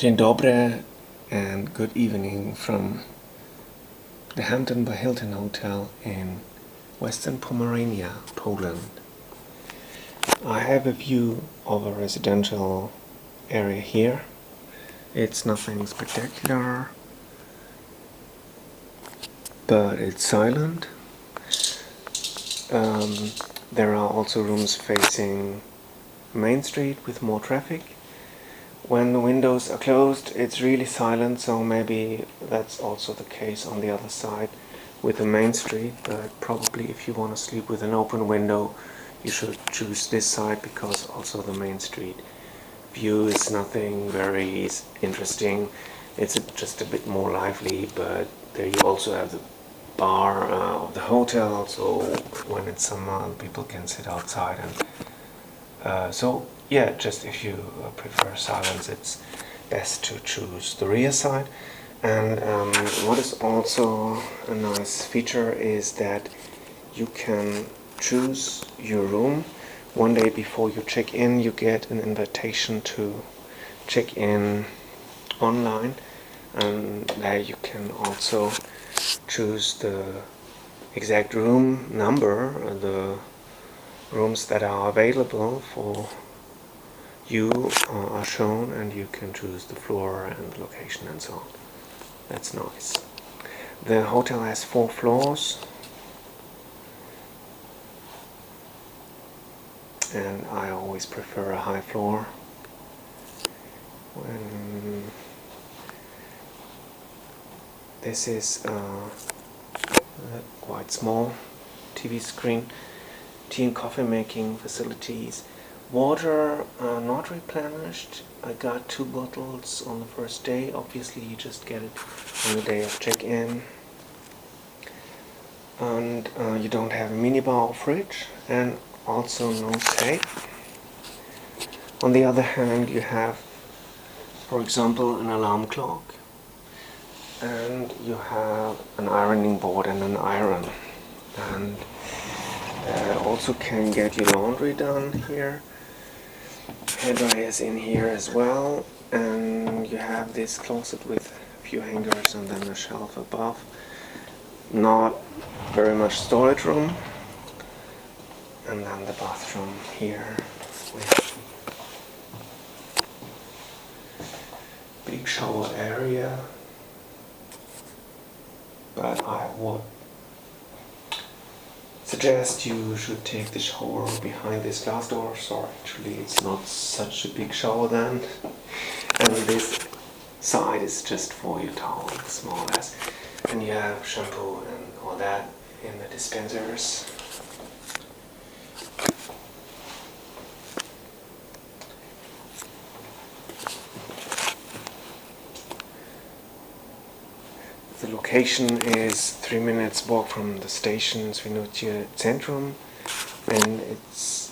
Dzień dobry and good evening from the Hampton by Hilton Hotel in Western Pomerania, Poland. I have a view of a residential area here. It's nothing spectacular, but it's silent. There are also rooms facing Main Street with more traffic. When the windows are closed, it's really silent, so maybe that's also the case on the other side with the Main Street, but probably if you want to sleep with an open window, you should choose this side because also the Main Street view is nothing very interesting. It's just a bit more lively, but there you also have the bar of the hotel, so when it's summer people can sit outside and so yeah, just if you prefer silence, it's best to choose the rear side. And what is also a nice feature is that you can choose your room. One day before you check in, you get an invitation to check in online, and there you can also choose the exact room number, the rooms that are available for you are shown, and you can choose the floor and location and so on. That's nice. The hotel has 4 floors, and I always prefer a high floor. This is a quite small TV screen, tea and coffee making facilities. Water not replenished. I got 2 bottles on the first day. Obviously you just get it on the day of check-in. And you don't have a minibar or fridge, and also no safe. On the other hand, you have, for example, an alarm clock, and you have an ironing board and an iron, and also can get your laundry done here. Hairdryer is in here as well, and you have this closet with a few hangers and then a shelf above. Not very much storage room, and then the bathroom here with big shower area. But I would suggest you should take the shower behind this glass door, so actually it's not such a big shower then. And this side is just for your towels, more or less. And you have shampoo and all that in the dispensers. The location is 3 minutes walk from the station Świnoujście centrum, and it's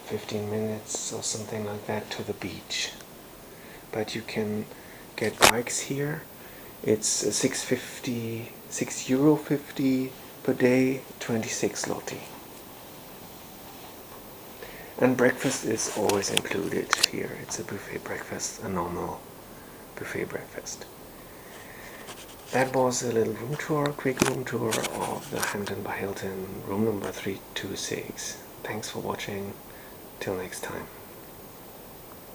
15 minutes or something like that to the beach. But you can get bikes here. It's €6.50 per day, 26 zloty. And breakfast is always included here. It's a buffet breakfast, a normal buffet breakfast. That was a little room tour, quick room tour of the Hampton by Hilton, room number 326. Thanks for watching. Till next time.